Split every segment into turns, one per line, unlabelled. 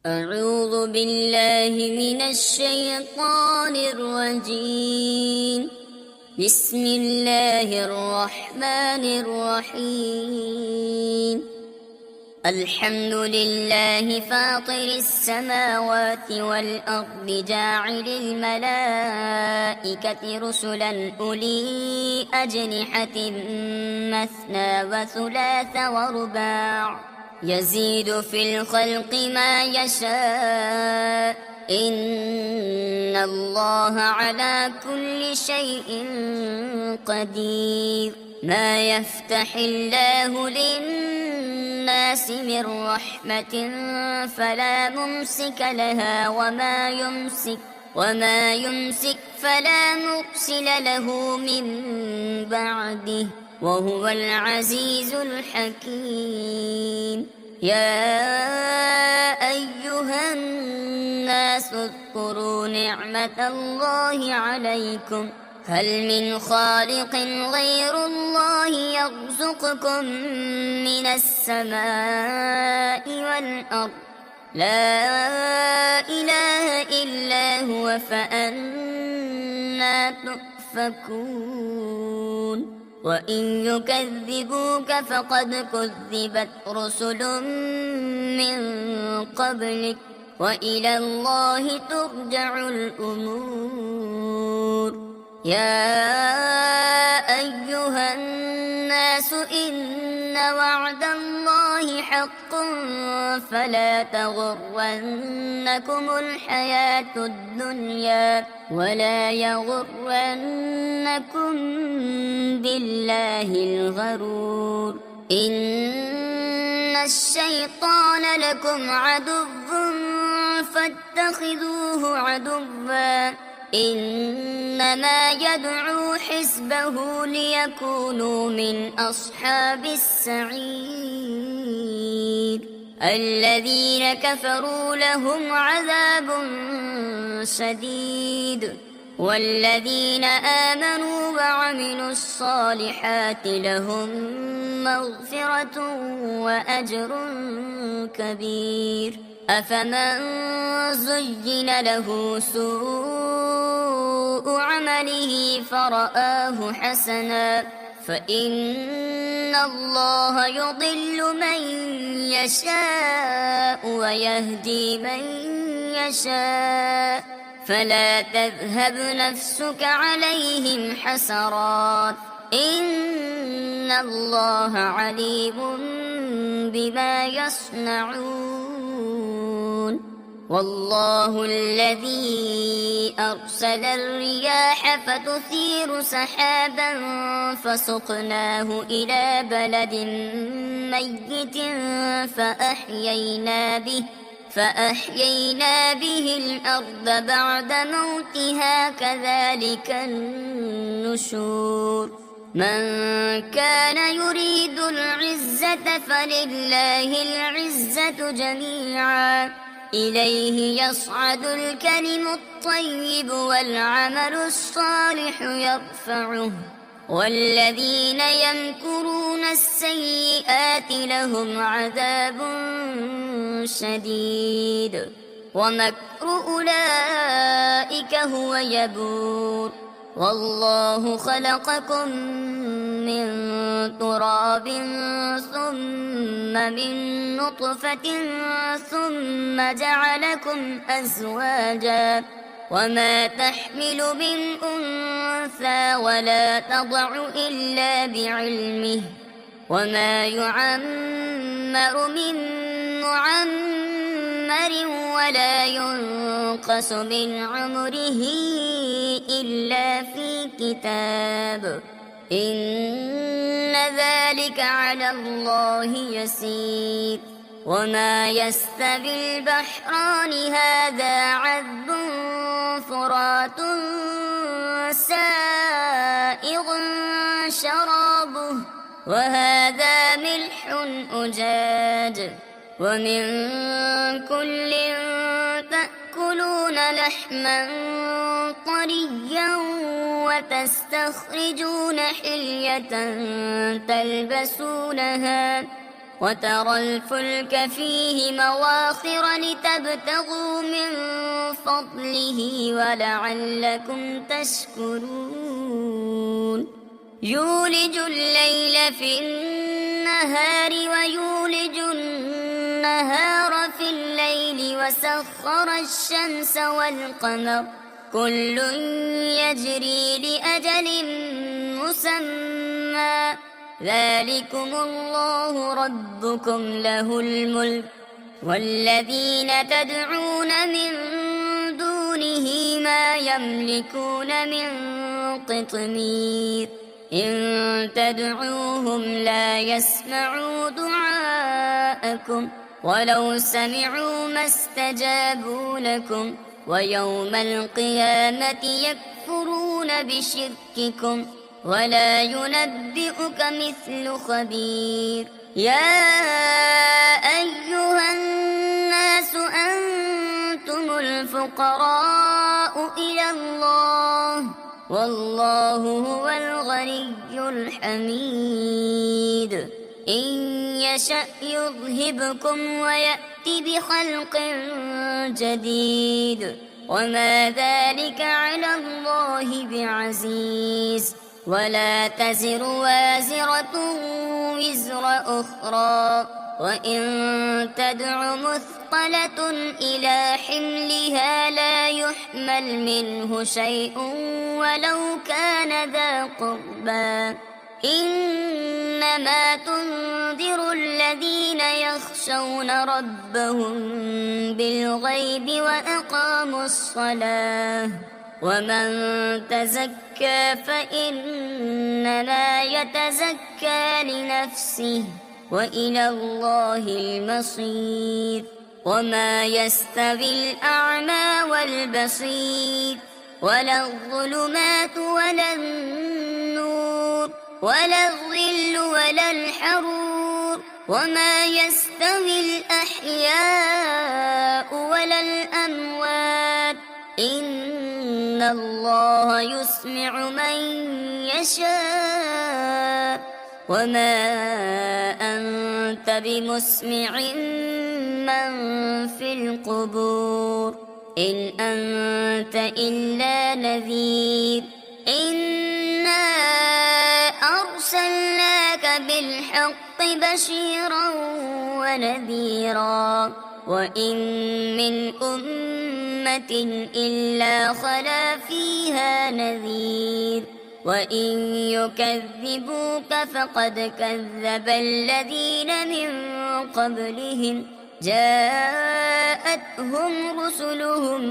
أعوذ بالله من الشيطان الرجيم. بسم الله الرحمن الرحيم. الحمد لله فاطر السماوات والأرض جاعل الملائكة رسلا أولي أجنحة مثنى وثلاث ورباع يزيد في الخلق ما يشاء إن الله على كل شيء قدير. ما يفتح الله للناس من رحمة فلا ممسك لها وما يمسك فلا مرسل له من بعده وهو العزيز الحكيم. يا أيها الناس اذكروا نعمة الله عليكم هل من خالق غير الله يرزقكم من السماء والأرض لا إله إلا هو فأنى تؤفكون. وإن يكذبوك فقد كذبت رسل من قبلك وإلى الله ترجع الأمور. يا أيها الناس إن وعد الله حق فلا تغرنكم الحياة الدنيا ولا يغرنكم بالله الغرور. إن الشيطان لكم عدو فاتخذوه عدوا إنما يدعو حزبه ليكونوا من أصحاب السعير. الذين كفروا لهم عذاب شديد والذين آمنوا وعملوا الصالحات لهم مغفرة وأجر كبير. أفمن زين له سوء عمله فرآه حسنا فإن الله يضل من يشاء ويهدي من يشاء فلا تذهب نفسك عليهم حسرات إن الله عليم بما يصنعون. والله الذي أرسل الرياح فتثير سحابا فسقناه إلى بلد ميت فأحيينا به الأرض بعد موتها كذلك النشور. من كان يريد العزة فلله العزة جميعا إليه يصعد الكلم الطيب والعمل الصالح يرفعه والذين يمكرون السيئات لهم عذاب شديد ومكر أولئك هو يبور. والله خلقكم من تراب ثم من نطفة ثم جعلكم أزواجا وما تحمل من أنثى ولا تضع إلا بعلمه وما يعمر من معمر ولا ينقص من عمره إلا في كتاب إن ذلك على الله يسير. وما يستوي البحران هذا عذب فرات سائغ شرابه وهذا ملح أجاج ومن كل تأكلون لحما طريا وتستخرجون حلية تلبسونها وترى الفلك فيه مواخر لتبتغوا من فضله ولعلكم تشكرون يولج الليل في النهار ويولج النهار في الليل وسخر الشمس والقمر كل يجري لأجل مسمى ذلكم الله ربكم له الملك والذين تدعون من دونه ما يملكون من قطمير إن تدعوهم لا يسمعوا دعاءكم ولو سمعوا ما استجابوا لكم ويوم القيامة يكفرون بشرككم ولا ينبئك مثل خبير يا أيها الناس أنتم الفقراء إلى الله والله هو الغني الحميد إن يشأ يذهبكم ويأتي بخلق جديد وما ذلك على الله بعزيز ولا تزر وازرة وزر أخرى وإن تدع مثقلة إلى حملها لا يحمل منه شيء ولو كان ذا قربى إنما تنذر الذين يخشون ربهم بالغيب وأقاموا الصلاة ومن تزكى فإنما يتزكى لنفسه وإلى الله المصير وما يستوي الأعمى والبصير ولا الظلمات ولا النور ولا الظل ولا الحرور وما يستوي الأحياء ولا الأموات إن الله يسمع من يشاء وما أنت بمسمع من في القبور إن أنت إلا نذير إنا أرسلناك بالحق بشيرا ونذيرا وإن من أمة إلا خلا فيها نذير وإن يكذبوك فقد كذب الذين من قبلهم جاءتهم رسلهم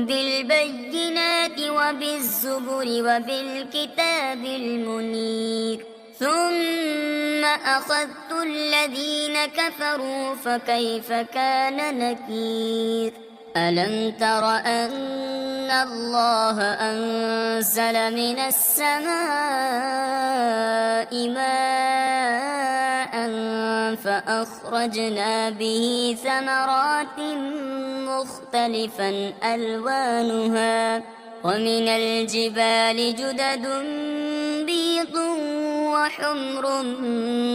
بالبينات وبالزبر وبالكتاب المنير ثم أخذت الذين كفروا فكيف كان نكير ألم تر أن الله أنزل من السماء ماء فأخرجنا به ثمرات مختلفا ألوانها ومن الجبال جدد بيض وحمر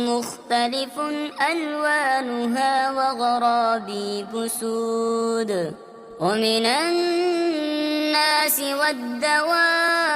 مختلف ألوانها وغرابيب سود ومن الناس والدواب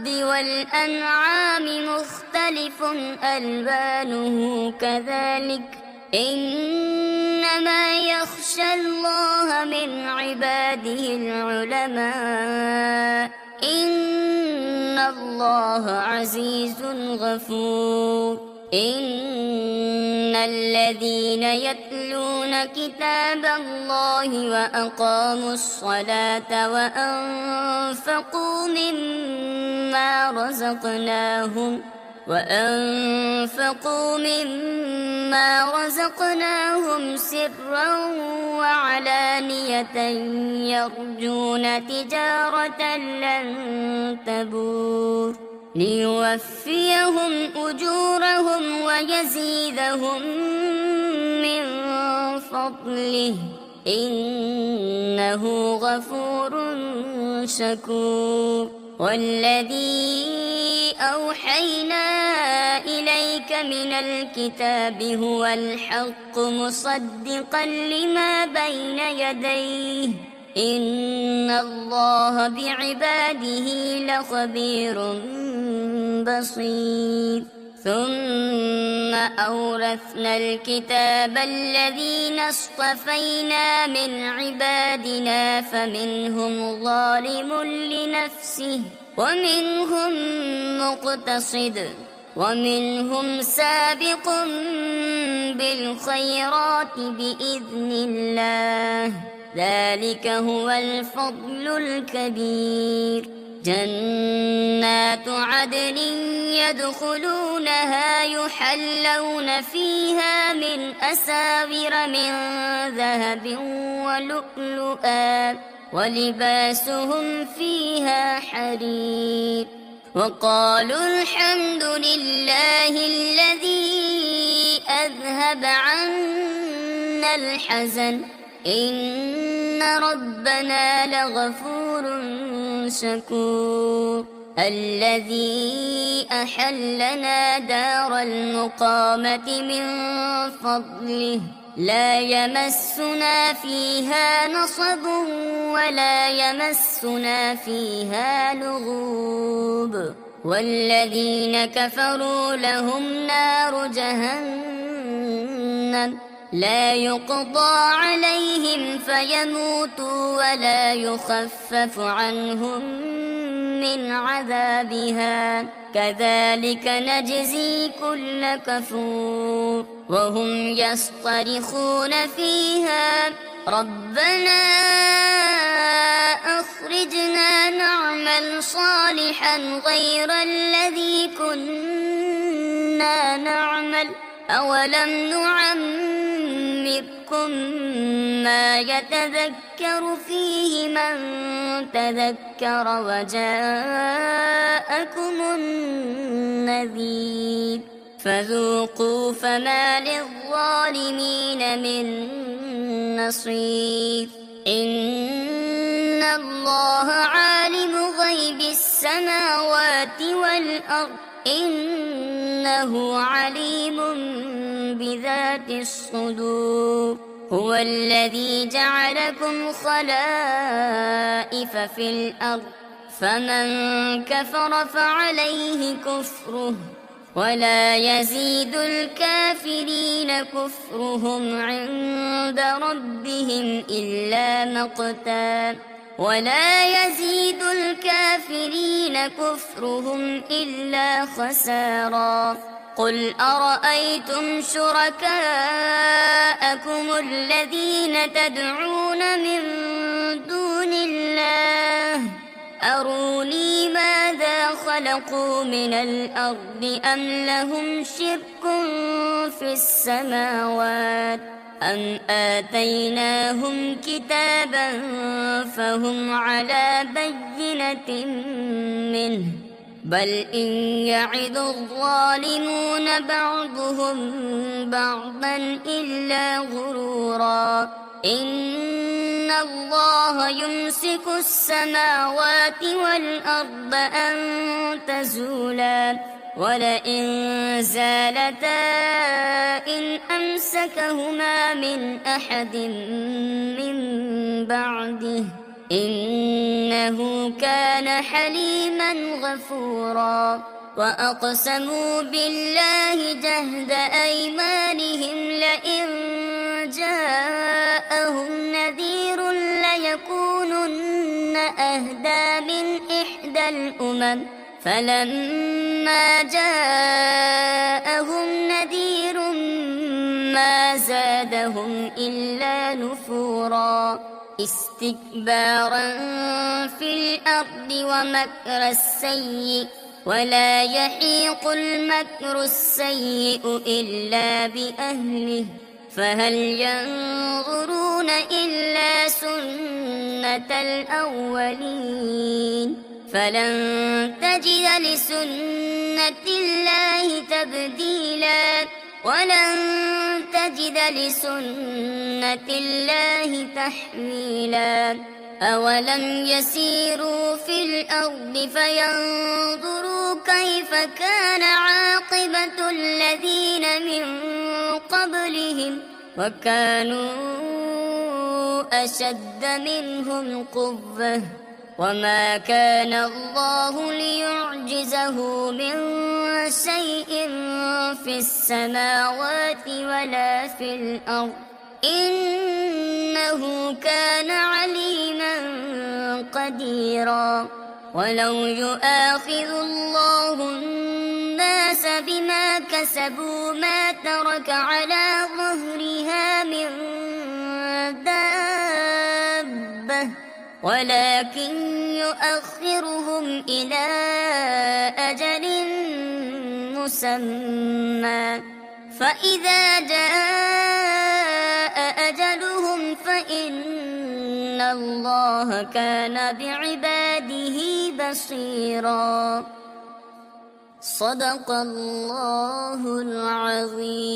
والأنعام مختلف ألوانه كذلك إنما يخشى الله من عباده العلماء إن الله عزيز غفور إن الذين يتلون كتاب الله وأقاموا الصلاة وأنفقوا مما رزقناهم سرا وعلانية يرجون تجارة لن تبور ليوفيهم أجورهم ويزيدهم من فضله إنه غفور شكور والذي أوحينا إليك من الكتاب هو الحق مصدقا لما بين يديه إن الله بعباده لخبير بصير ثم أورثنا الكتاب الذين اصطفينا من عبادنا فمنهم ظالم لنفسه ومنهم مقتصد ومنهم سابق بالخيرات بإذن الله ذلك هو الفضل الكبير جنات عدن يدخلونها يحلون فيها من أساور من ذهب ولؤلؤا ولباسهم فيها حرير وقالوا الحمد لله الذي أذهب عنا الحزن إن ربنا لغفور شكور الذي أحلنا دار المقامة من فضله لا يمسنا فيها نصب ولا يمسنا فيها لغوب والذين كفروا لهم نار جهنم لا يقضى عليهم فيموتوا ولا يخفف عنهم من عذابها كذلك نجزي كل كفور وهم يصطرخون فيها ربنا أخرجنا نعمل صالحا غير الذي كنا نعمل أولم نعمركم ما يتذكر فيه من تذكر وجاءكم النذير فذوقوا فما للظالمين من نصير إن الله عالم غيب السماوات والأرض إنه عليم بذات الصدور هو الذي جعلكم خلائف في الأرض فمن كفر فعليه كفره ولا يزيد الكافرين كفرهم عند ربهم إلا مقتا ولا يزيد الكافرين كفرهم إلا خسارا قل أرأيتم شركاءكم الذين تدعون من دون الله أروني ماذا خلقوا من الأرض أم لهم شرك في السماوات أم آتيناهم كتابا فهم على بينة منه بل إن يعد الظالمون بعضهم بعضا إلا غرورا إن الله يمسك السماوات والأرض أن تزولا ولئن زالتا إن أمسكهما من أحد من بعده إنه كان حليما غفورا وأقسموا بالله جهد أيمانهم لئن جاءهم نذير ليكونن أهدى من إحدى الأمم فلما جاءهم نذير ما زادهم إلا نفورا استكبارا في الأرض ومكر السيء ولا يحيق المكر السيء إلا بأهله فهل ينظرون إلا سنة الأولين فلن تجد لسنة الله تبديلا ولن تجد لسنة الله تحويلا أولم يسيروا في الأرض فينظروا كيف كان عاقبة الذين من قبلهم وكانوا أشد منهم قوة وما كان الله ليعجزه من شيء في السماوات ولا في الأرض إنه كان عليما قديرا ولو يؤاخذ الله الناس بما كسبوا ما ترك على ظهرها من دابة ولكن يؤخرهم إلى أجل مسمى فإذا جاء أجلهم فإن الله كان بعباده بصيرا صدق الله العظيم.